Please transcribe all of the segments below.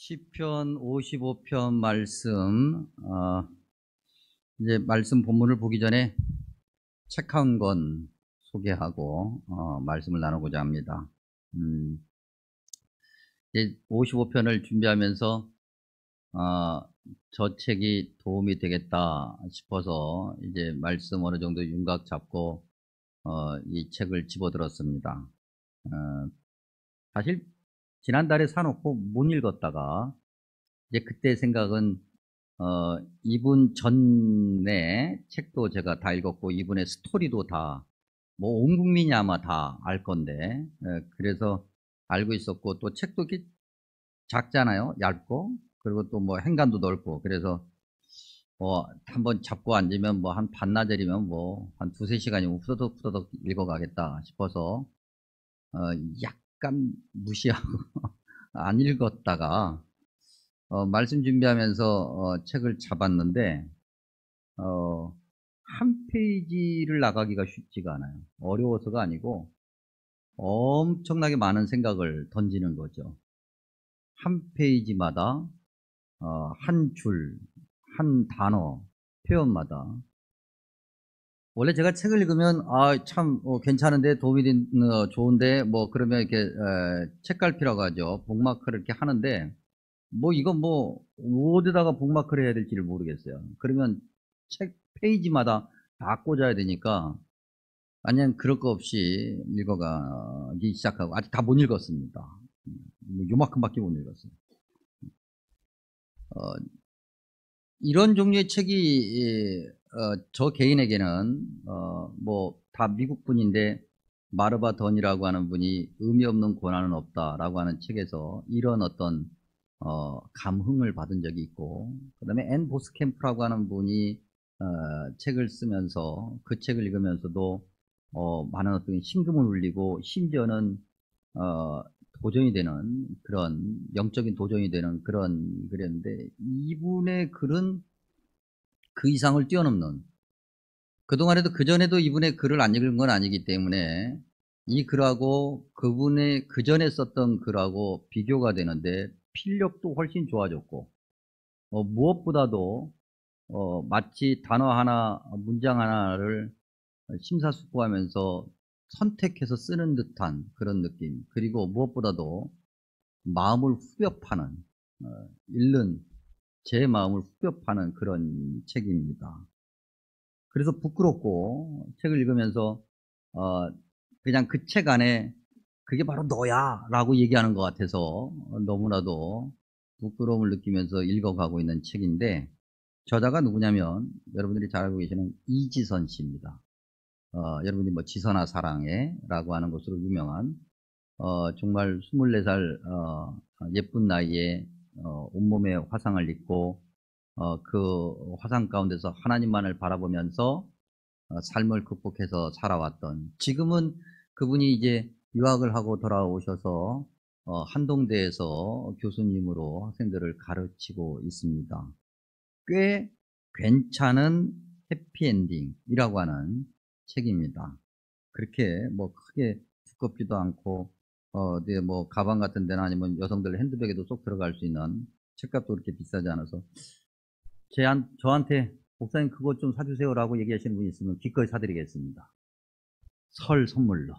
시편 55편 말씀, 이제 말씀 본문을 보기 전에 책 한 권 소개하고, 말씀을 나누고자 합니다. 이제 55편을 준비하면서, 저 책이 도움이 되겠다 싶어서 이제 말씀 어느 정도 윤곽 잡고, 이 책을 집어들었습니다. 사실, 지난달에 사놓고 못 읽었다가, 이제 그때 생각은 이분 전에 책도 제가 다 읽었고 이분의 스토리도 다 뭐 온 국민이 아마 다 알 건데, 그래서 알고 있었고 또 책도 이렇게 작잖아요. 얇고 그리고 또 뭐 행간도 넓고 그래서 한번 잡고 앉으면 뭐 한 반나절이면 뭐 한 두세 시간이면 후다닥 읽어가겠다 싶어서 어, 약간 무시하고 안 읽었다가 말씀 준비하면서 책을 잡았는데 한 페이지를 나가기가 쉽지가 않아요. 어려워서가 아니고 엄청나게 많은 생각을 던지는 거죠. 한 페이지마다 한 줄, 한 단어, 표현마다. 원래 제가 책을 읽으면 참 괜찮은데 도움이 좋은데 뭐 그러면 이렇게 책갈피라고 하죠. 복마크를 이렇게 하는데 뭐 이건 뭐 어디다가 북마크를 해야 될지를 모르겠어요. 그러면 책 페이지마다 다 꽂아야 되니까 아니면 그럴 거 없이 읽어가기 시작하고 아직 다 못 읽었습니다. 요만큼밖에 못 읽었어요. 어, 이런 종류의 책이 저 개인에게는 뭐 다 미국 분인데 마르바 던이라고 하는 분이 의미 없는 고난은 없다라고 하는 책에서 이런 어떤 감흥을 받은 적이 있고, 그 다음에 앤 보스캠프라고 하는 분이 책을 쓰면서 그 책을 읽으면서도 많은 어떤 심금을 울리고 심지어는 어, 도전이 되는 그런 영적인 도전이 되는 그런 글이었는데 이분의 글은 그 이상을 뛰어넘는, 그동안에도 그전에도 이분의 글을 안 읽은 건 아니기 때문에 이 글하고 그분의 그전에 썼던 글하고 비교가 되는데 필력도 훨씬 좋아졌고 무엇보다도 마치 단어 하나 문장 하나를 심사숙고하면서 선택해서 쓰는 듯한 그런 느낌, 그리고 무엇보다도 마음을 후벼 파는, 읽는 제 마음을 후벼 파는 그런 책입니다. 그래서 부끄럽고 책을 읽으면서 어, 그냥 그 책 안에 그게 바로 너야 라고 얘기하는 것 같아서 너무나도 부끄러움을 느끼면서 읽어가고 있는 책인데, 저자가 누구냐면 여러분들이 잘 알고 계시는 이지선 씨입니다. 여러분이 뭐 지선아 사랑해 라고 하는 것으로 유명한 정말 24살 예쁜 나이에 온몸에 화상을 입고 그 화상 가운데서 하나님만을 바라보면서 삶을 극복해서 살아왔던, 지금은 그분이 이제 유학을 하고 돌아오셔서 한동대에서 교수님으로 학생들을 가르치고 있습니다. 꽤 괜찮은 해피엔딩이라고 하는 책입니다. 그렇게 뭐 크게 두껍지도 않고 네, 뭐 가방 같은 데나 아니면 여성들 핸드백에도 쏙 들어갈 수 있는, 책값도 그렇게 비싸지 않아서 저한테 목사님 그것 좀 사주세요라고 얘기하시는 분이 있으면 기꺼이 사드리겠습니다. 설 선물로.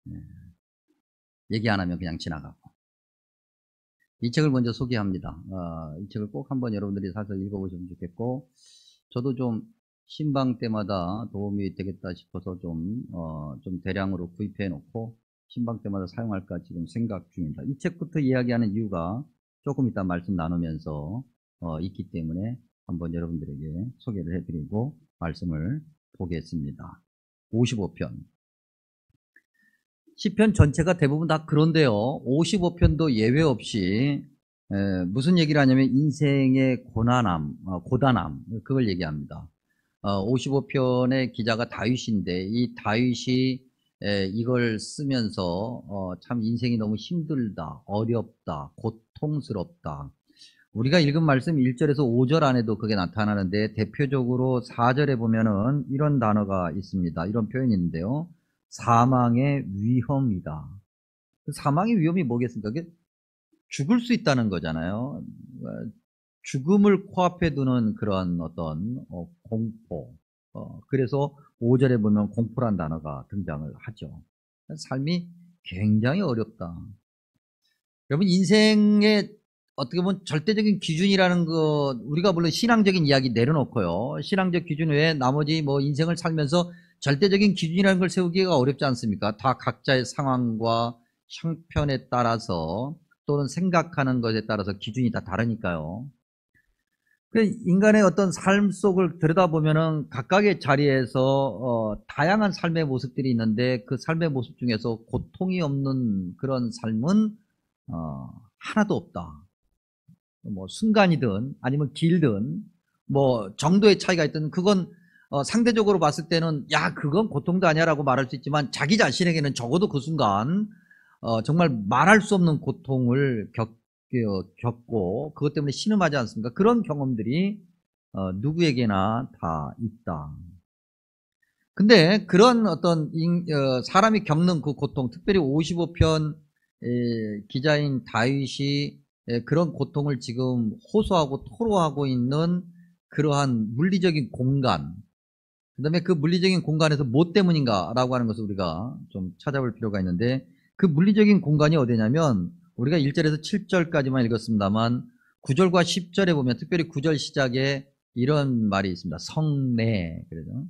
네. 얘기 안 하면 그냥 지나가고. 이 책을 먼저 소개합니다. 이 책을 꼭 한번 여러분들이 사서 읽어보시면 좋겠고, 저도 좀 신방 때마다 도움이 되겠다 싶어서 좀 대량으로 구입해 놓고 신방 때마다 사용할까 지금 생각 중입니다. 이 책부터 이야기하는 이유가 조금 이따 말씀 나누면서 있기 때문에 한번 여러분들에게 소개를 해드리고 말씀을 보겠습니다. 55편. 시편 전체가 대부분 다 그런데요. 55편도 예외 없이 무슨 얘기를 하냐면 인생의 고단함, 그걸 얘기합니다. 55편의 기자가 다윗인데 이 다윗이 이걸 쓰면서 참 인생이 너무 힘들다, 어렵다, 고통스럽다. 우리가 읽은 말씀 1절에서 5절 안에도 그게 나타나는데 대표적으로 4절에 보면은 이런 단어가 있습니다. 이런 표현이 있는데요. 사망의 위험이다. 사망의 위험이 뭐겠습니까? 죽을 수 있다는 거잖아요. 죽음을 코앞에 두는 그런 어떤 공포. 그래서 5절에 보면 공포란 단어가 등장을 하죠. 삶이 굉장히 어렵다. 여러분, 인생의 어떻게 보면 절대적인 기준이라는 거, 우리가 물론 신앙적인 이야기 내려놓고요. 신앙적 기준 외에 나머지 뭐 인생을 살면서 절대적인 기준이라는 걸 세우기가 어렵지 않습니까? 다 각자의 상황과 형편에 따라서 또는 생각하는 것에 따라서 기준이 다 다르니까요. 인간의 어떤 삶 속을 들여다보면은 각각의 자리에서 다양한 삶의 모습들이 있는데 그 삶의 모습 중에서 고통이 없는 그런 삶은 하나도 없다. 뭐 순간이든 아니면 길든 뭐 정도의 차이가 있든 그건 상대적으로 봤을 때는 야 그건 고통도 아니야라고 말할 수 있지만 자기 자신에게는 적어도 그 순간 정말 말할 수 없는 고통을 겪고 그것 때문에 신음하지 않습니까? 그런 경험들이 누구에게나 다 있다. 근데 그런 어떤 사람이 겪는 그 고통, 특별히 55편 기자인 다윗이 그런 고통을 지금 호소하고 토로하고 있는 그러한 물리적인 공간, 그 다음에 그 물리적인 공간에서 뭐 때문인가 라고 하는 것을 우리가 좀 찾아볼 필요가 있는데 그 물리적인 공간이 어디냐면 우리가 1절에서 7절까지만 읽었습니다만 9절과 10절에 보면 특별히 9절 시작에 이런 말이 있습니다. 성내. 그래서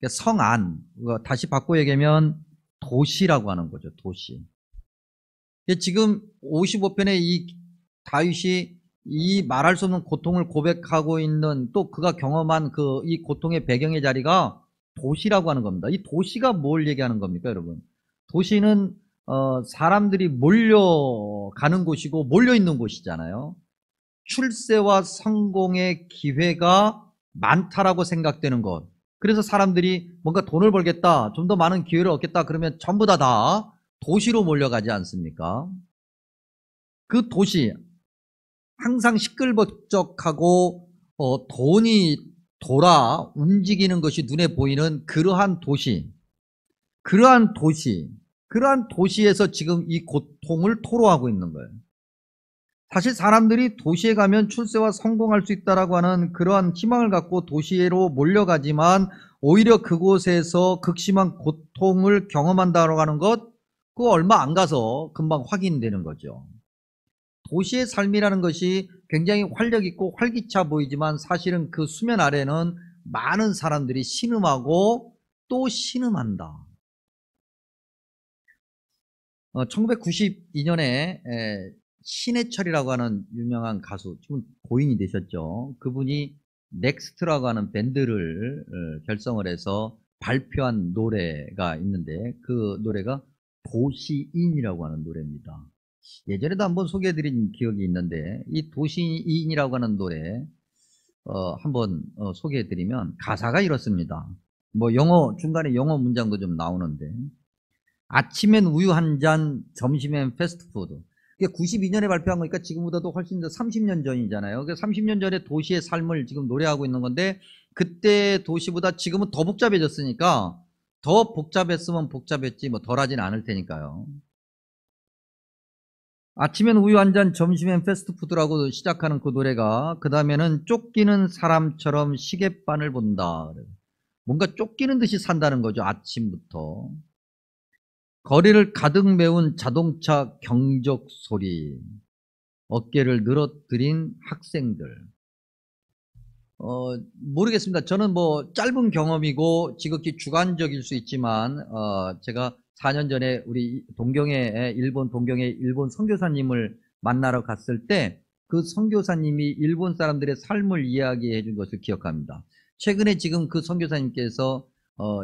성안. 다시 바꿔 얘기하면 도시라고 하는 거죠. 도시. 지금 55편의 이 다윗이 이 말할 수 없는 고통을 고백하고 있는 또 그가 경험한 그 이 고통의 배경의 자리가 도시라고 하는 겁니다. 이 도시가 뭘 얘기하는 겁니까, 여러분? 도시는 사람들이 몰려가는 곳이고 몰려있는 곳이잖아요. 출세와 성공의 기회가 많다라고 생각되는 것. 그래서 사람들이 뭔가 돈을 벌겠다, 좀 더 많은 기회를 얻겠다 그러면 전부 다 도시로 몰려가지 않습니까? 그 도시, 항상 시끌벅적하고 돈이 돌아 움직이는 것이 눈에 보이는 그러한 도시에서 지금 이 고통을 토로하고 있는 거예요. 사실 사람들이 도시에 가면 출세와 성공할 수 있다라고 하는 그러한 희망을 갖고 도시로 몰려가지만 오히려 그곳에서 극심한 고통을 경험한다라고 하는 것, 그거 얼마 안 가서 금방 확인되는 거죠. 도시의 삶이라는 것이 굉장히 활력 있고 활기차 보이지만 사실은 그 수면 아래는 많은 사람들이 신음하고 또 신음한다. 1992년에 신해철이라고 하는 유명한 가수, 지금 고인이 되셨죠. 그분이 넥스트라고 하는 밴드를 결성을 해서 발표한 노래가 있는데 그 노래가 도시인이라고 하는 노래입니다. 예전에도 한번 소개해드린 기억이 있는데 이 도시인이라고 하는 노래 한번 소개해드리면 가사가 이렇습니다. 뭐 영어 중간에 영어 문장도 좀 나오는데 아침엔 우유 한 잔, 점심엔 패스트푸드. 이게 92년에 발표한 거니까 지금보다도 훨씬 더 30년 전이잖아요. 30년 전에 도시의 삶을 지금 노래하고 있는 건데 그때 도시보다 지금은 더 복잡해졌으니까 더 복잡했으면 복잡했지 뭐 덜하진 않을 테니까요. 아침엔 우유 한 잔, 점심엔 패스트푸드라고 시작하는 그 노래가 그 다음에는 쫓기는 사람처럼 시계바늘 본다. 뭔가 쫓기는 듯이 산다는 거죠. 아침부터. 거리를 가득 메운 자동차 경적 소리, 어깨를 늘어뜨린 학생들. 모르겠습니다. 저는 뭐 짧은 경험이고 지극히 주관적일 수 있지만 제가 4년 전에 우리 일본 동경의 일본 선교사님을 만나러 갔을 때 그 선교사님이 일본 사람들의 삶을 이야기해 준 것을 기억합니다. 최근에 지금 그 선교사님께서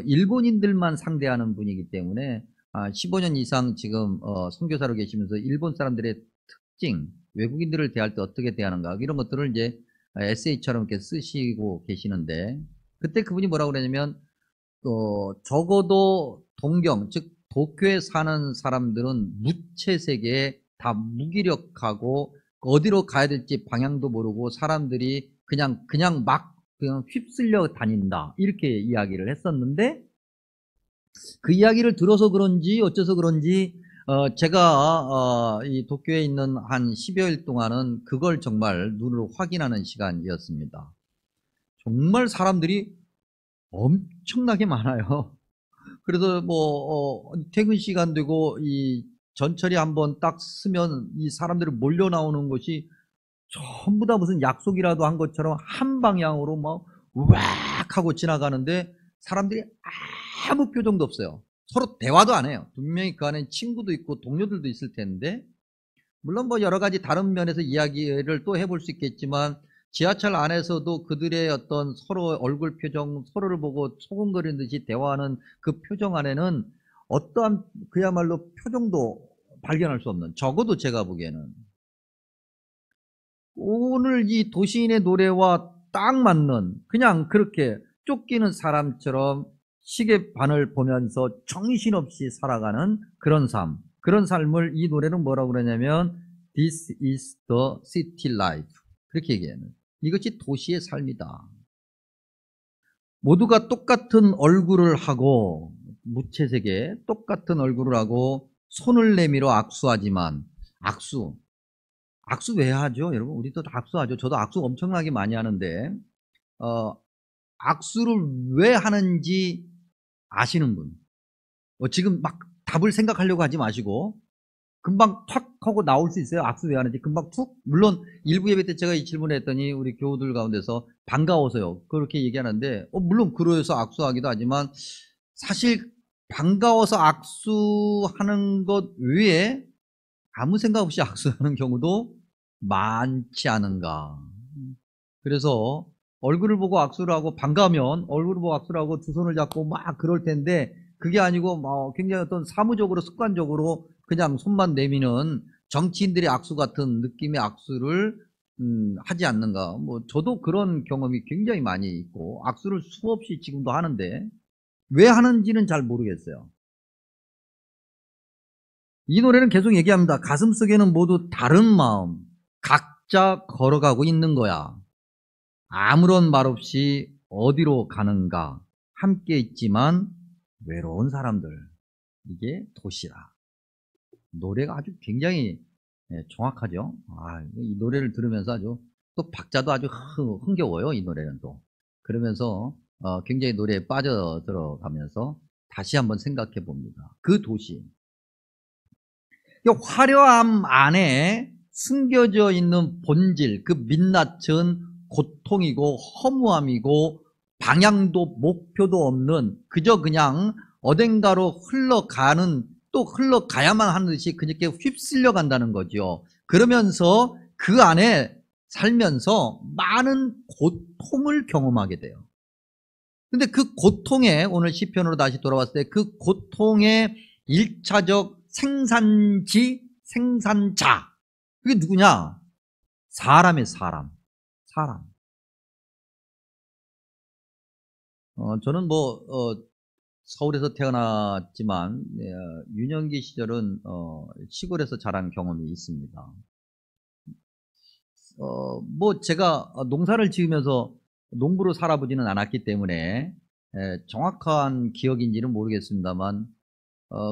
일본인들만 상대하는 분이기 때문에 15년 이상 지금 선교사로 계시면서 일본 사람들의 특징, 외국인들을 대할 때 어떻게 대하는가 이런 것들을 이제 에세이처럼 이렇게 쓰시고 계시는데 그때 그분이 뭐라고 그러냐면 적어도 동경, 즉 도쿄에 사는 사람들은 무채색에 다 무기력하고 어디로 가야 될지 방향도 모르고 사람들이 그냥 휩쓸려 다닌다 이렇게 이야기를 했었는데 그 이야기를 들어서 그런지 어째서 그런지 제가 이 도쿄에 있는 한 10여일 동안은 그걸 정말 눈으로 확인하는 시간이었습니다. 정말 사람들이 엄청나게 많아요. 그래서 뭐 퇴근 시간 되고 이 전철이 한번 딱 쓰면 이 사람들이 몰려 나오는 것이 전부 다 무슨 약속이라도 한 것처럼 한 방향으로 막 우악 하고 지나가는데 사람들이 아무 표정도 없어요. 서로 대화도 안 해요. 분명히 그 안에 친구도 있고 동료들도 있을 텐데, 물론 뭐 여러 가지 다른 면에서 이야기를 또 해볼 수 있겠지만 지하철 안에서도 그들의 어떤 서로 얼굴 표정, 서로를 보고 소곤거리는 듯이 대화하는 그 표정 안에는 어떠한 그야말로 표정도 발견할 수 없는, 적어도 제가 보기에는 오늘 이 도시인의 노래와 딱 맞는, 그냥 그렇게 쫓기는 사람처럼 시계반을 보면서 정신없이 살아가는 그런 삶, 그런 삶을 이 노래는 뭐라고 그러냐면 This is the city life, 그렇게 얘기해요. 이것이 도시의 삶이다. 모두가 똑같은 얼굴을 하고, 무채색에 똑같은 얼굴을 하고 손을 내밀어 악수하지만, 악수 왜 하죠? 여러분, 우리도 악수하죠. 저도 악수 엄청나게 많이 하는데 악수를 왜 하는지 아시는 분? 지금 막 답을 생각하려고 하지 마시고 금방 탁 하고 나올 수 있어요. 악수 왜 하는지 금방 툭. 물론 일부 예배 때 제가 이 질문을 했더니 우리 교우들 가운데서 반가워서요 그렇게 얘기하는데, 물론 그러해서 악수하기도 하지만 사실 반가워서 악수하는 것 외에 아무 생각 없이 악수하는 경우도 많지 않은가. 그래서 얼굴을 보고 악수를 하고, 반가우면 얼굴을 보고 악수를 하고 두 손을 잡고 막 그럴 텐데, 그게 아니고 굉장히 어떤 사무적으로 습관적으로 그냥 손만 내미는 정치인들의 악수 같은 느낌의 악수를 하지 않는가. 뭐 저도 그런 경험이 굉장히 많이 있고 악수를 수없이 지금도 하는데 왜 하는지는 잘 모르겠어요. 이 노래는 계속 얘기합니다. 가슴속에는 모두 다른 마음, 각자 걸어가고 있는 거야. 아무런 말 없이 어디로 가는가. 함께 있지만 외로운 사람들. 이게 도시라. 노래가 아주 굉장히 정확하죠. 이 노래를 들으면서 아주 또 박자도 아주 흥겨워요. 이 노래는 또. 그러면서 굉장히 노래에 빠져 들어가면서 다시 한번 생각해 봅니다. 그 도시. 이 화려함 안에 숨겨져 있는 본질, 그 민낯은 고통이고 허무함이고 방향도 목표도 없는, 그저 그냥 어딘가로 흘러가는, 또 흘러가야만 하는 듯이 그렇게 휩쓸려 간다는 거죠. 그러면서 그 안에 살면서 많은 고통을 경험하게 돼요. 근데 그 고통에, 오늘 시편으로 다시 돌아왔을 때 그 고통의 1차적 생산지, 생산자, 그게 누구냐? 사람의 사람. 저는 서울에서 태어났지만 유년기 시절은 시골에서 자란 경험이 있습니다. 제가 농사를 지으면서 농부로 살아보지는 않았기 때문에 정확한 기억인지는 모르겠습니다만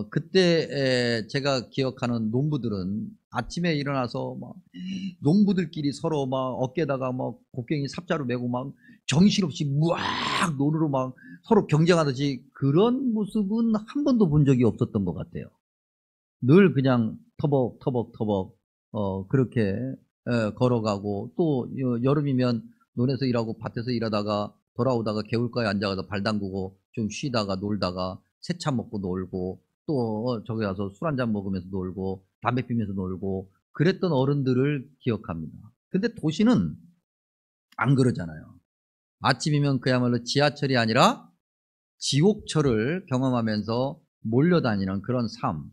그때 제가 기억하는 농부들은 아침에 일어나서 막 농부들끼리 서로 막 어깨에다가 막 곡괭이 삽자루 메고 막 정신없이 무악 논으로 막 서로 경쟁하듯이, 그런 모습은 한 번도 본 적이 없었던 것 같아요. 늘 그냥 터벅터벅 그렇게 걸어가고, 또 여름이면 논에서 일하고 밭에서 일하다가 돌아오다가 개울가에 앉아서 발 담그고 좀 쉬다가 놀다가 새차 먹고 놀고, 또 저기 가서 술 한잔 먹으면서 놀고 담배 피면서 놀고 그랬던 어른들을 기억합니다. 근데 도시는 안 그러잖아요. 아침이면 그야말로 지하철이 아니라 지옥철을 경험하면서 몰려다니는 그런 삶.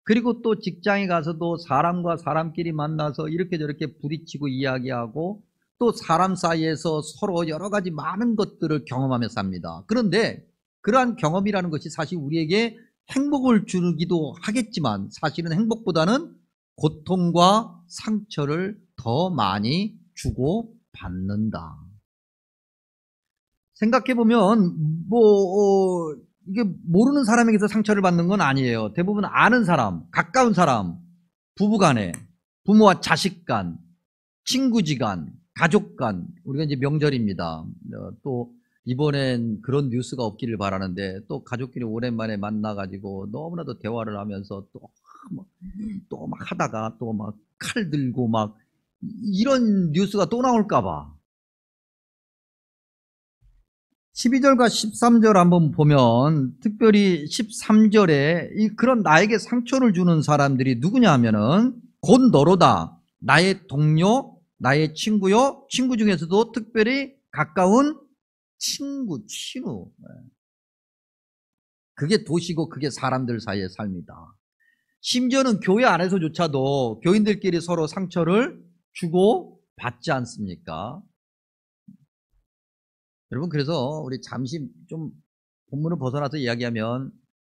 그리고 또 직장에 가서도 사람과 사람끼리 만나서 이렇게 저렇게 부딪히고 이야기하고, 또 사람 사이에서 서로 여러 가지 많은 것들을 경험하며 삽니다. 그런데 그러한 경험이라는 것이 사실 우리에게 행복을 주기도 하겠지만 사실은 행복보다는 고통과 상처를 더 많이 주고 받는다. 생각해보면 이게 모르는 사람에게서 상처를 받는 건 아니에요. 대부분 아는 사람, 가까운 사람, 부부간에, 부모와 자식 간, 친구지간, 가족 간, 우리가 이제 명절입니다. 또 이번엔 그런 뉴스가 없기를 바라는데 또 가족끼리 오랜만에 만나가지고 너무나도 대화를 하면서 또 막 하다가 또 막 칼 들고 막 이런 뉴스가 또 나올까봐 12절과 13절 한번 보면 특별히 13절에 그런 나에게 상처를 주는 사람들이 누구냐 하면은 곧 너로다. 나의 동료, 나의 친구요. 친구 중에서도 특별히 가까운 친구. 그게 도시고 그게 사람들 사이의 삶이다. 심지어는 교회 안에서조차도 교인들끼리 서로 상처를 주고 받지 않습니까? 여러분, 그래서 우리 잠시 좀 본문을 벗어나서 이야기하면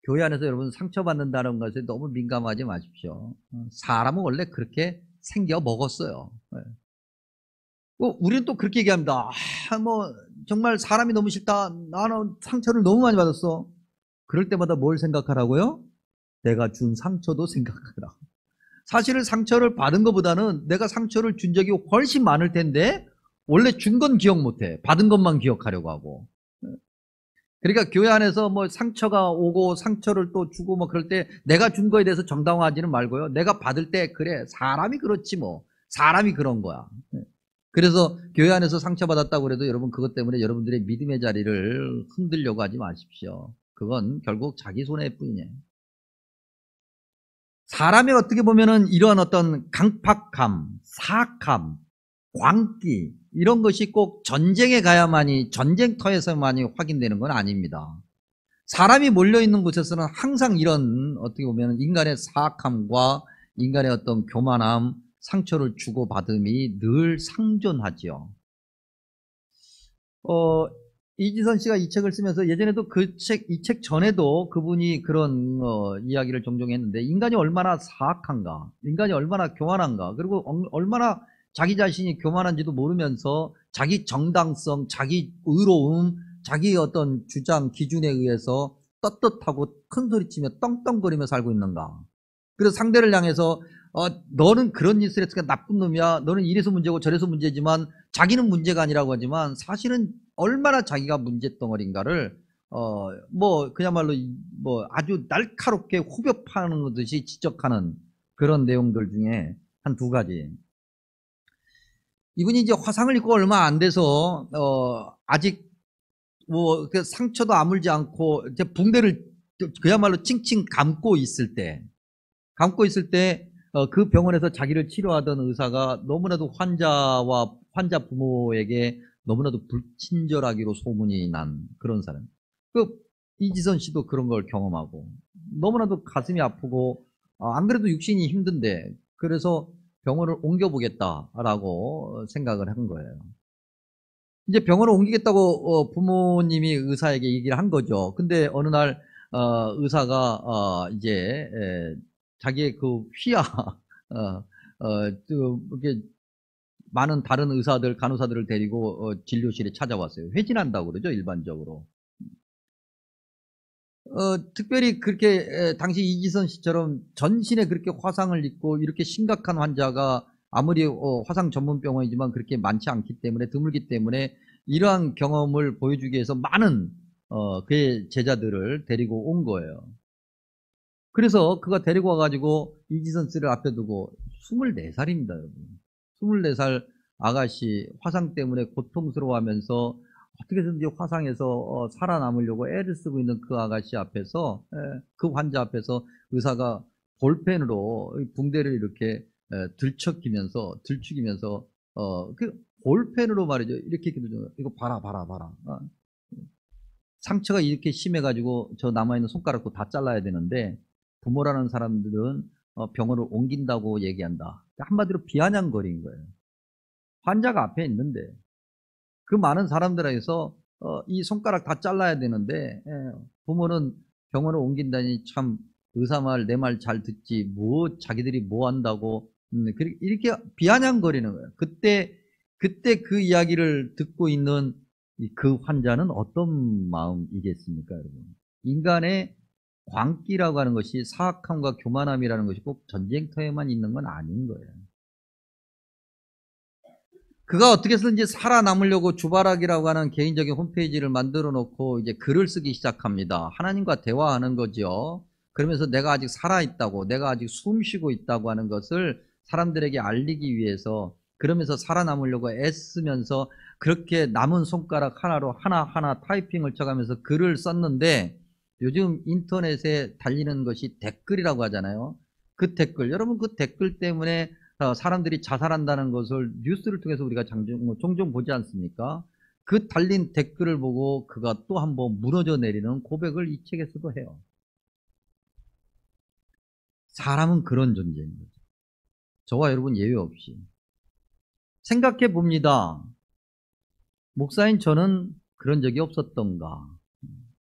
교회 안에서 여러분 상처받는다는 것에 너무 민감하지 마십시오. 사람은 원래 그렇게 생겨 먹었어요. 우리는 또 그렇게 얘기합니다. 정말 사람이 너무 싫다. 나는 상처를 너무 많이 받았어. 그럴 때마다 뭘 생각하라고요? 내가 준 상처도 생각하라. 사실은 상처를 받은 것보다는 내가 상처를 준 적이 훨씬 많을 텐데 원래 준 건 기억 못해. 받은 것만 기억하려고 하고. 그러니까 교회 안에서 상처가 오고 상처를 또 주고 그럴 때 내가 준 거에 대해서 정당화하지는 말고요. 내가 받을 때 그래 사람이 그렇지 사람이 그런 거야. 그래서 교회 안에서 상처받았다고 해도 여러분 그것 때문에 여러분들의 믿음의 자리를 흔들려고 하지 마십시오. 그건 결국 자기 손해일 뿐이에요. 사람이 어떻게 보면은 이러한 어떤 강팍함, 사악함, 광기 이런 것이 꼭 전쟁에 가야만이 전쟁터에서만이 확인되는 건 아닙니다. 사람이 몰려있는 곳에서는 항상 이런 어떻게 보면 인간의 사악함과 인간의 어떤 교만함, 상처를 주고받음이 늘 상존하지요. 이지선 씨가 이 책을 쓰면서 예전에도 이 책 전에도 그분이 그런 이야기를 종종 했는데 인간이 얼마나 사악한가, 인간이 얼마나 교만한가, 그리고 얼마나 자기 자신이 교만한지도 모르면서 자기 정당성, 자기 의로움, 자기 어떤 주장, 기준에 의해서 떳떳하고 큰소리치며 떵떵거리며 살고 있는가. 그래서 상대를 향해서 너는 그런 짓을 했으니까 나쁜 놈이야. 너는 이래서 문제고 저래서 문제지만 자기는 문제가 아니라고 하지만 사실은 얼마나 자기가 문제덩어리인가를 그야말로 아주 날카롭게 후벼 파는 듯이 지적하는 그런 내용들 중에 한 두 가지. 이분이 이제 화상을 입고 얼마 안 돼서 아직 그 상처도 아물지 않고 이제 붕대를 그야말로 칭칭 감고 있을 때 그 병원에서 자기를 치료하던 의사가 너무나도 환자 부모에게 너무나도 불친절하기로 소문이 난 그런 사람. 이지선 씨도 그런 걸 경험하고 너무나도 가슴이 아프고 안 그래도 육신이 힘든데 그래서 병원을 옮겨보겠다라고 생각을 한 거예요. 이제 병원을 옮기겠다고 부모님이 의사에게 얘기를 한 거죠. 근데 어느 날 의사가 이제 자기의 그 휘하 이렇게 많은 다른 의사들, 간호사들을 데리고 진료실에 찾아왔어요. 회진한다고 그러죠, 일반적으로. 특별히 그렇게 당시 이지선 씨처럼 전신에 그렇게 화상을 입고 이렇게 심각한 환자가 아무리 화상 전문 병원이지만 그렇게 많지 않기 때문에 드물기 때문에 이러한 경험을 보여주기 위해서 많은 그의 제자들을 데리고 온 거예요. 그래서 그가 데리고 와가지고 이지선 씨를 앞에 두고 24살입니다, 여러분. 24살 아가씨 화상 때문에 고통스러워하면서 어떻게든지 화상에서 살아남으려고 애를 쓰고 있는 그 아가씨 앞에서 그 환자 앞에서 의사가 볼펜으로 붕대를 이렇게 들추기면서 그 볼펜으로 말이죠. 이렇게 이거 봐라. 상처가 이렇게 심해가지고 저 남아있는 손가락도 다 잘라야 되는데 부모라는 사람들은 병원을 옮긴다고 얘기한다. 한마디로 비아냥거린 거예요. 환자가 앞에 있는데 그 많은 사람들에서 이 손가락 다 잘라야 되는데 부모는 병원을 옮긴다니 참 의사 말 내 말 잘 듣지 자기들이 뭐 한다고 이렇게 비아냥거리는 거예요. 그때 그 이야기를 듣고 있는 그 환자는 어떤 마음이겠습니까, 여러분? 인간의 광기라고 하는 것이 사악함과 교만함이라는 것이 꼭 전쟁터에만 있는 건 아닌 거예요. 그가 어떻게 해서든지 살아남으려고 주바락이라고 하는 개인적인 홈페이지를 만들어 놓고 이제 글을 쓰기 시작합니다. 하나님과 대화하는 거죠. 그러면서 내가 아직 살아있다고, 내가 아직 숨 쉬고 있다고 하는 것을 사람들에게 알리기 위해서, 그러면서 살아남으려고 애쓰면서 그렇게 남은 손가락 하나로 하나하나 타이핑을 쳐가면서 글을 썼는데, 요즘 인터넷에 달리는 것이 댓글이라고 하잖아요. 그 댓글, 여러분 그 댓글 때문에 사람들이 자살한다는 것을 뉴스를 통해서 우리가 종종 보지 않습니까? 그 달린 댓글을 보고 그가 또 한번 무너져 내리는 고백을 이 책에서도 해요. 사람은 그런 존재인 거죠. 저와 여러분 예외 없이. 생각해 봅니다. 목사인 저는 그런 적이 없었던가?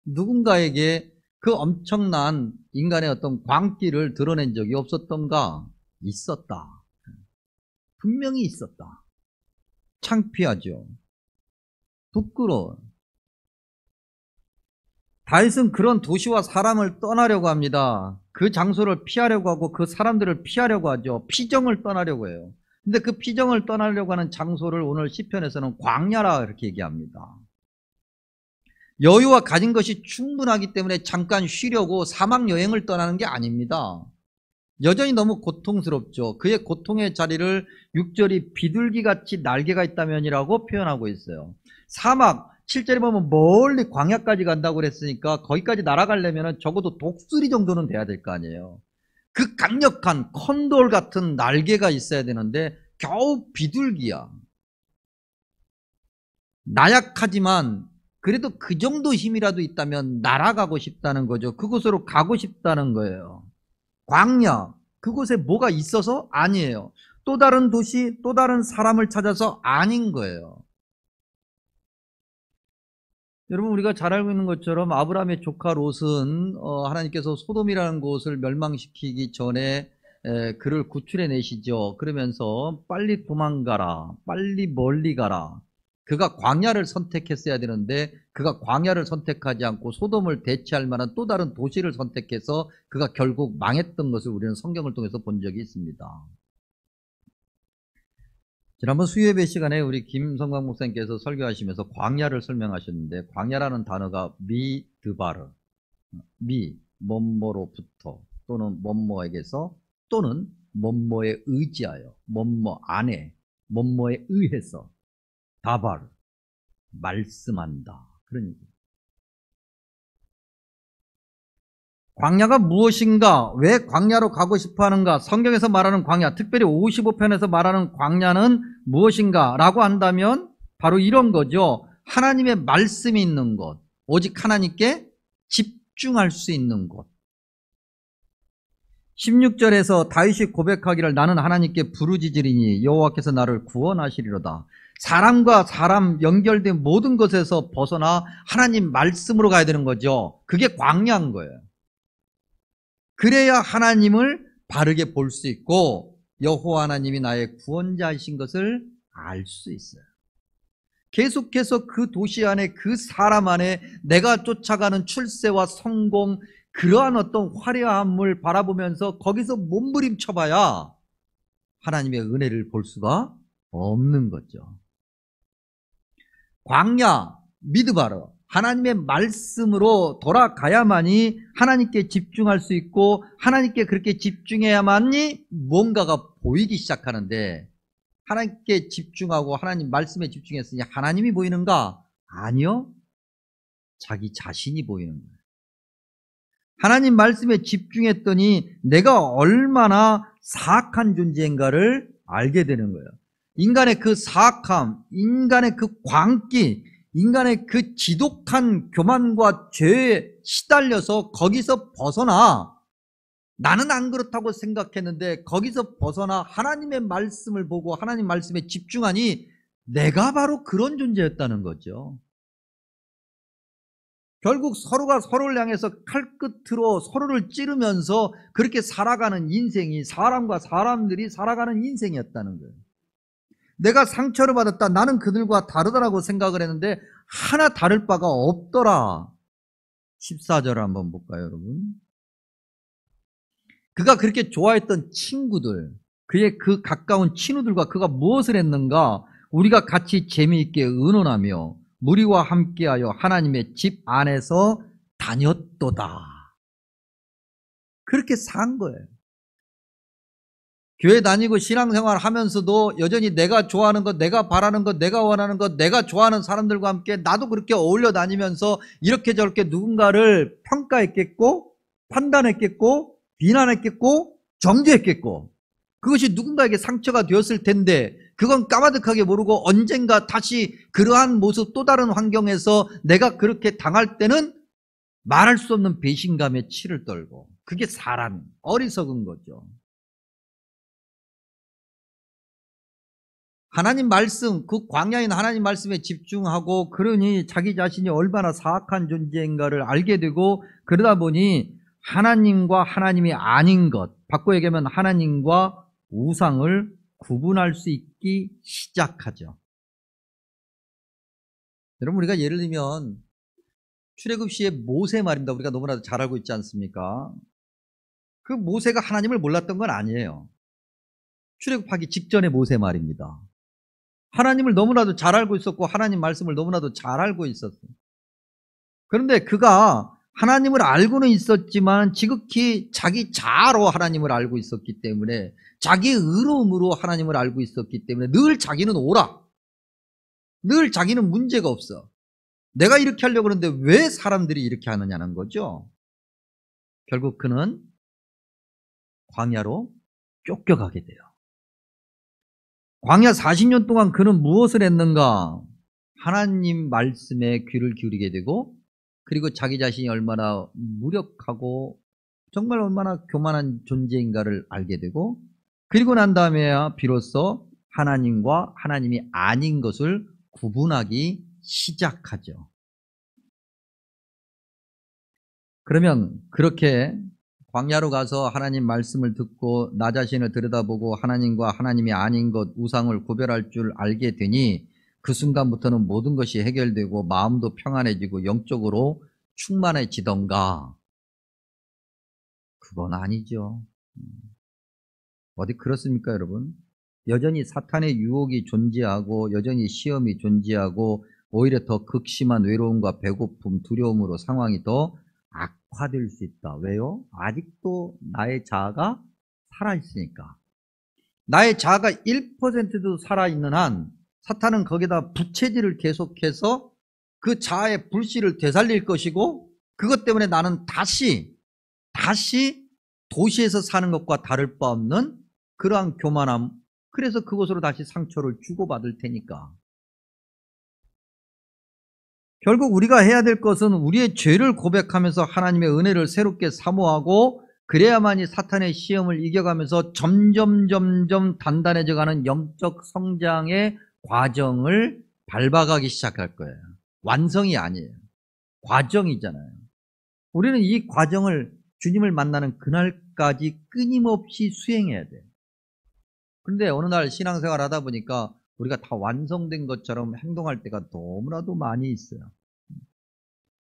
누군가에게 그 엄청난 인간의 어떤 광기를 드러낸 적이 없었던가? 있었다. 분명히 있었다. 창피하죠. 부끄러워. 다윗은 그런 도시와 사람을 떠나려고 합니다. 그 장소를 피하려고 하고 그 사람들을 피하려고 하죠. 피정을 떠나려고 해요. 근데 그 피정을 떠나려고 하는 장소를 오늘 시편에서는 광야라 이렇게 얘기합니다. 여유와 가진 것이 충분하기 때문에 잠깐 쉬려고 사막 여행을 떠나는 게 아닙니다. 여전히 너무 고통스럽죠. 그의 고통의 자리를 6절이 비둘기같이 날개가 있다면이라고 표현하고 있어요. 사막 7절에 보면 멀리 광야까지 간다고 그랬으니까 거기까지 날아가려면 적어도 독수리 정도는 돼야 될 거 아니에요. 그 강력한 콘돌 같은 날개가 있어야 되는데 겨우 비둘기야. 나약하지만 그래도 그 정도 힘이라도 있다면 날아가고 싶다는 거죠. 그곳으로 가고 싶다는 거예요. 광야, 그곳에 뭐가 있어서? 아니에요. 또 다른 도시, 또 다른 사람을 찾아서 아닌 거예요. 여러분 우리가 잘 알고 있는 것처럼 아브라함의 조카 롯은 하나님께서 소돔이라는 곳을 멸망시키기 전에 그를 구출해 내시죠. 그러면서 빨리 도망가라, 빨리 멀리 가라. 그가 광야를 선택했어야 되는데 그가 광야를 선택하지 않고 소돔을 대체할 만한 또 다른 도시를 선택해서 그가 결국 망했던 것을 우리는 성경을 통해서 본 적이 있습니다. 지난번 수요예배 시간에 우리 김성광 목사님께서 설교하시면서 광야를 설명하셨는데 광야라는 단어가 미드바르, 뭐뭐로부터 또는 뭐뭐에게서 또는 뭐뭐에 의지하여 뭐뭐 안에 뭐뭐에 의해서 다바르 말씀한다. 그런 얘기예요. 광야가 무엇인가? 왜 광야로 가고 싶어 하는가? 성경에서 말하는 광야, 특별히 55편에서 말하는 광야는 무엇인가? 라고 한다면 바로 이런 거죠. 하나님의 말씀이 있는 곳, 오직 하나님께 집중할 수 있는 곳. 16절에서 다윗이 고백하기를 나는 하나님께 부르짖으리니 여호와께서 나를 구원하시리로다. 사람과 사람 연결된 모든 것에서 벗어나 하나님 말씀으로 가야 되는 거죠. 그게 광야인 거예요. 그래야 하나님을 바르게 볼 수 있고 여호와 하나님이 나의 구원자이신 것을 알 수 있어요. 계속해서 그 도시 안에 그 사람 안에 내가 쫓아가는 출세와 성공 그러한 어떤 화려함을 바라보면서 거기서 몸부림쳐봐야 하나님의 은혜를 볼 수가 없는 거죠. 광야, 미드바르 하나님의 말씀으로 돌아가야만이 하나님께 집중할 수 있고 하나님께 그렇게 집중해야만이 뭔가가 보이기 시작하는데 하나님께 집중하고 하나님 말씀에 집중했으니 하나님이 보이는가? 아니요. 자기 자신이 보이는 거예요. 하나님 말씀에 집중했더니 내가 얼마나 사악한 존재인가를 알게 되는 거예요. 인간의 그 사악함, 인간의 그 광기, 인간의 그 지독한 교만과 죄에 시달려서 거기서 벗어나 나는 안 그렇다고 생각했는데 거기서 벗어나 하나님의 말씀을 보고 하나님 말씀에 집중하니 내가 바로 그런 존재였다는 거죠. 결국 서로가 서로를 향해서 칼끝으로 서로를 찌르면서 그렇게 살아가는 인생이 사람과 사람들이 살아가는 인생이었다는 거예요. 내가 상처를 받았다. 나는 그들과 다르다라고 생각을 했는데 하나 다를 바가 없더라. 14절 한번 볼까요, 여러분? 그가 그렇게 좋아했던 친구들, 그의 그 가까운 친구들과 그가 무엇을 했는가? 우리가 같이 재미있게 의논하며 무리와 함께하여 하나님의 집 안에서 다녔도다. 그렇게 산 거예요. 교회 다니고 신앙생활 하면서도 여전히 내가 좋아하는 것, 내가 바라는 것, 내가 원하는 것, 내가 좋아하는 사람들과 함께 나도 그렇게 어울려 다니면서 이렇게 저렇게 누군가를 평가했겠고, 판단했겠고, 비난했겠고, 정죄했겠고, 그것이 누군가에게 상처가 되었을 텐데 그건 까마득하게 모르고 언젠가 다시 그러한 모습 또 다른 환경에서 내가 그렇게 당할 때는 말할 수 없는 배신감에 치를 떨고, 그게 사람, 어리석은 거죠. 하나님 말씀, 그 광야인 하나님 말씀에 집중하고, 그러니 자기 자신이 얼마나 사악한 존재인가를 알게 되고, 그러다 보니 하나님과 하나님이 아닌 것, 바꿔 얘기하면 하나님과 우상을 구분할 수 있기 시작하죠. 여러분, 우리가 예를 들면 출애굽시의 모세 말입니다. 우리가 너무나도 잘 알고 있지 않습니까? 그 모세가 하나님을 몰랐던 건 아니에요. 출애굽하기 직전의 모세 말입니다. 하나님을 너무나도 잘 알고 있었고 하나님 말씀을 너무나도 잘 알고 있었어요. 그런데 그가 하나님을 알고는 있었지만 지극히 자기 자아로 하나님을 알고 있었기 때문에, 자기 의로움으로 하나님을 알고 있었기 때문에 늘 자기는 옳아, 늘 자기는 문제가 없어, 내가 이렇게 하려고 그러는데 왜 사람들이 이렇게 하느냐는 거죠. 결국 그는 광야로 쫓겨가게 돼요. 광야 40년 동안 그는 무엇을 했는가? 하나님 말씀에 귀를 기울이게 되고, 그리고 자기 자신이 얼마나 무력하고 정말 얼마나 교만한 존재인가를 알게 되고, 그리고 난 다음에야 비로소 하나님과 하나님이 아닌 것을 구분하기 시작하죠. 그러면 그렇게 광야로 가서 하나님 말씀을 듣고 나 자신을 들여다보고 하나님과 하나님이 아닌 것, 우상을 구별할 줄 알게 되니 그 순간부터는 모든 것이 해결되고 마음도 평안해지고 영적으로 충만해지던가? 그건 아니죠. 어디 그렇습니까, 여러분? 여전히 사탄의 유혹이 존재하고 여전히 시험이 존재하고 오히려 더 극심한 외로움과 배고픔, 두려움으로 상황이 더 악화될 수 있다. 왜요? 아직도 나의 자아가 살아있으니까. 나의 자아가 1%도 살아있는 한 사탄은 거기다 부채질을 계속해서 그 자아의 불씨를 되살릴 것이고, 그것 때문에 나는 다시 도시에서 사는 것과 다를 바 없는 그러한 교만함, 그래서 그곳으로 다시 상처를 주고받을 테니까. 결국 우리가 해야 될 것은 우리의 죄를 고백하면서 하나님의 은혜를 새롭게 사모하고, 그래야만이 사탄의 시험을 이겨가면서 점점 단단해져가는 영적 성장의 과정을 밟아가기 시작할 거예요. 완성이 아니에요. 과정이잖아요. 우리는 이 과정을 주님을 만나는 그날까지 끊임없이 수행해야 돼요. 그런데 어느 날 신앙생활 하다 보니까 우리가 다 완성된 것처럼 행동할 때가 너무나도 많이 있어요.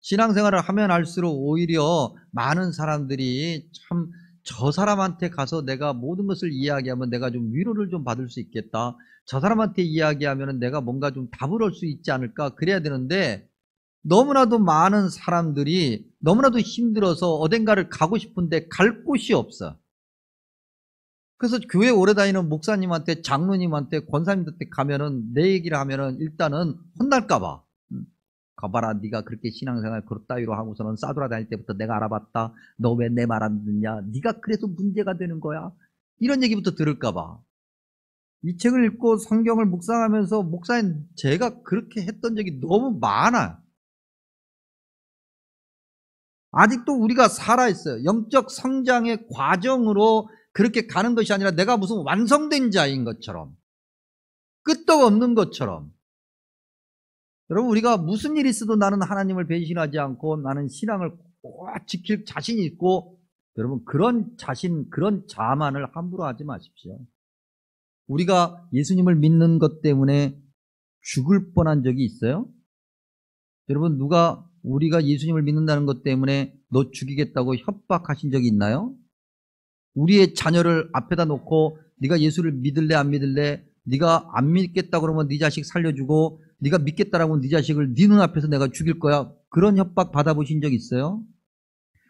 신앙생활을 하면 할수록 오히려 많은 사람들이 참 저 사람한테 가서 내가 모든 것을 이야기하면 내가 좀 위로를 좀 받을 수 있겠다, 저 사람한테 이야기하면 내가 뭔가 좀 답을 얻을 수 있지 않을까, 그래야 되는데 너무나도 많은 사람들이 너무나도 힘들어서 어딘가를 가고 싶은데 갈 곳이 없어. 그래서 교회 오래 다니는 목사님한테, 장로님한테, 권사님한테 가면은 내 얘기를 하면은 일단은 혼날까봐, 가봐라, 네가 그렇게 신앙생활 그렇다위로 하고서는 싸돌아 다닐 때부터 내가 알아봤다, 너 왜 내 말 안 듣냐, 네가 그래서 문제가 되는 거야, 이런 얘기부터 들을까봐. 이 책을 읽고 성경을 묵상하면서 목사님, 제가 그렇게 했던 적이 너무 많아. 아직도 우리가 살아있어요. 영적 성장의 과정으로 그렇게 가는 것이 아니라 내가 무슨 완성된 자인 것처럼, 끄떡 없는 것처럼. 여러분, 우리가 무슨 일이 있어도 나는 하나님을 배신하지 않고 나는 신앙을 꼭 지킬 자신이 있고, 여러분, 그런 자신, 그런 자만을 함부로 하지 마십시오. 우리가 예수님을 믿는 것 때문에 죽을 뻔한 적이 있어요? 여러분, 누가 우리가 예수님을 믿는다는 것 때문에 너 죽이겠다고 협박하신 적이 있나요? 우리의 자녀를 앞에다 놓고 네가 예수를 믿을래 안 믿을래? 네가 안 믿겠다 그러면 네 자식 살려주고 네가 믿겠다라고 하면 네 자식을 네 눈앞에서 내가 죽일 거야. 그런 협박 받아보신 적 있어요?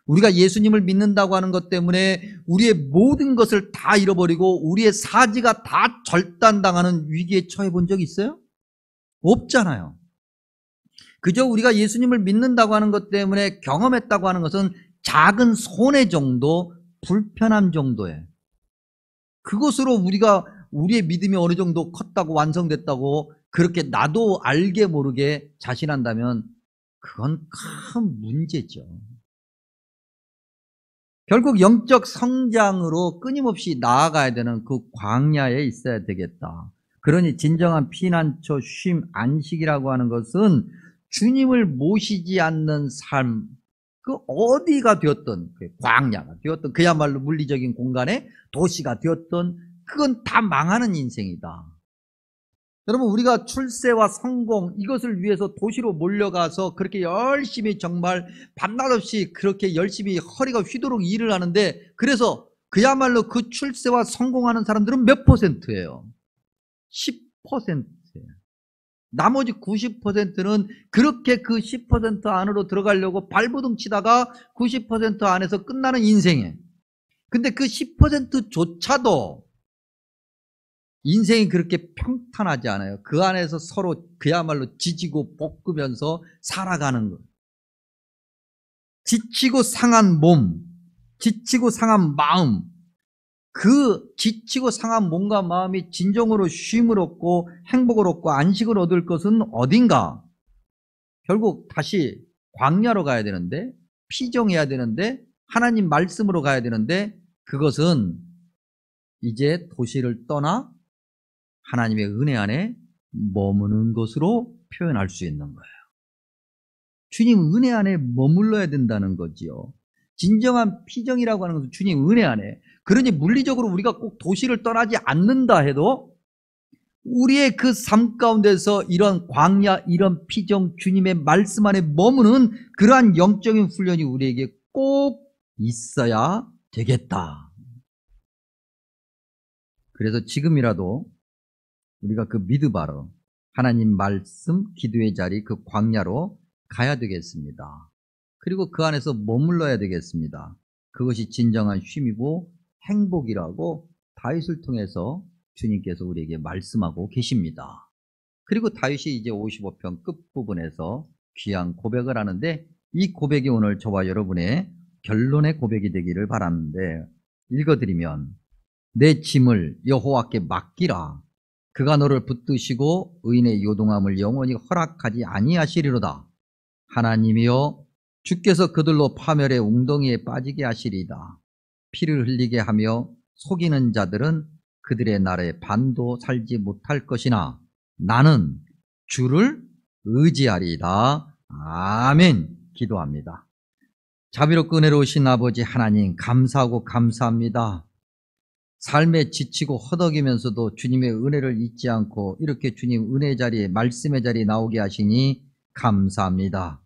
우리가 예수님을 믿는다고 하는 것 때문에 우리의 모든 것을 다 잃어버리고 우리의 사지가 다 절단당하는 위기에 처해 본 적 있어요? 없잖아요. 그저 우리가 예수님을 믿는다고 하는 것 때문에 경험했다고 하는 것은 작은 손해 정도, 불편함 정도에 그것으로 우리가 우리의 믿음이 어느 정도 컸다고 완성됐다고 그렇게 나도 알게 모르게 자신한다면 그건 큰 문제죠. 결국 영적 성장으로 끊임없이 나아가야 되는 그 광야에 있어야 되겠다. 그러니 진정한 피난처, 쉼, 안식이라고 하는 것은 주님을 모시지 않는 삶, 그 어디가 되었든, 광야가 되었든, 그야말로 물리적인 공간에 도시가 되었든, 그건 다 망하는 인생이다. 여러분, 우리가 출세와 성공, 이것을 위해서 도시로 몰려가서 그렇게 열심히 정말 밤낮 없이 그렇게 열심히 허리가 휘도록 일을 하는데, 그래서 그야말로 그 출세와 성공하는 사람들은 몇 %예요? 10%예요. 나머지 90%는 그렇게 그 10% 안으로 들어가려고 발버둥 치다가 90% 안에서 끝나는 인생에. 근데 그 10%조차도 인생이 그렇게 평탄하지 않아요. 그 안에서 서로 그야말로 지지고 볶으면서 살아가는 것. 지치고 상한 몸, 지치고 상한 마음, 그 지치고 상한 몸과 마음이 진정으로 쉼을 얻고 행복을 얻고 안식을 얻을 것은 어딘가? 결국 다시 광야로 가야 되는데, 피정해야 되는데, 하나님 말씀으로 가야 되는데, 그것은 이제 도시를 떠나 하나님의 은혜 안에 머무는 것으로 표현할 수 있는 거예요. 주님 은혜 안에 머물러야 된다는 거지요. 진정한 피정이라고 하는 것은 주님 은혜 안에. 그러니 물리적으로 우리가 꼭 도시를 떠나지 않는다 해도 우리의 그 삶 가운데서 이런 광야, 이런 피정, 주님의 말씀 안에 머무는 그러한 영적인 훈련이 우리에게 꼭 있어야 되겠다. 그래서 지금이라도 우리가 그 미드바로 하나님 말씀, 기도의 자리, 그 광야로 가야 되겠습니다. 그리고 그 안에서 머물러야 되겠습니다. 그것이 진정한 쉼이고 행복이라고 다윗을 통해서 주님께서 우리에게 말씀하고 계십니다. 그리고 다윗이 이제 55편 끝부분에서 귀한 고백을 하는데 이 고백이 오늘 저와 여러분의 결론의 고백이 되기를 바라는데 읽어드리면 내 짐을 여호와께 맡기라. 그가 너를 붙드시고 의인의 요동함을 영원히 허락하지 아니하시리로다. 하나님이여 주께서 그들로 파멸의 웅덩이에 빠지게 하시리이다. 피를 흘리게 하며 속이는 자들은 그들의 날에 반도 살지 못할 것이나 나는 주를 의지하리이다. 아멘. 기도합니다. 자비롭고 은혜로우신 아버지 하나님 감사하고 감사합니다. 삶에 지치고 허덕이면서도 주님의 은혜를 잊지 않고 이렇게 주님 은혜 자리에 말씀의 자리에 나오게 하시니 감사합니다.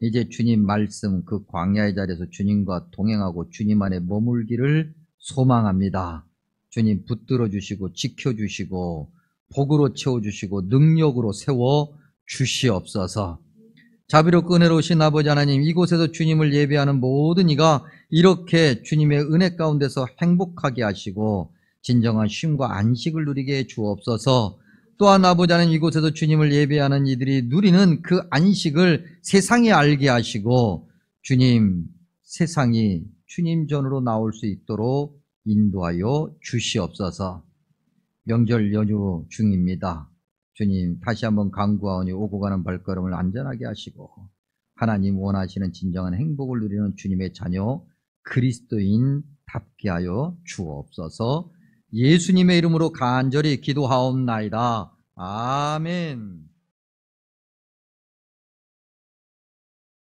이제 주님 말씀 그 광야의 자리에서 주님과 동행하고 주님 안에 머물기를 소망합니다. 주님 붙들어 주시고 지켜주시고 복으로 채워주시고 능력으로 세워 주시옵소서. 자비롭고 은혜로우신 아버지 하나님, 이곳에서 주님을 예배하는 모든 이가 이렇게 주님의 은혜 가운데서 행복하게 하시고 진정한 쉼과 안식을 누리게 해 주옵소서. 또한 아버지 하나님, 이곳에서 주님을 예배하는 이들이 누리는 그 안식을 세상에 알게 하시고 주님, 세상이 주님 전으로 나올 수 있도록 인도하여 주시옵소서. 명절 연휴 중입니다. 주님, 다시 한번 간구하오니 오고 가는 발걸음을 안전하게 하시고 하나님 원하시는 진정한 행복을 누리는 주님의 자녀 그리스도인답게 하여 주옵소서. 예수님의 이름으로 간절히 기도하옵나이다. 아멘.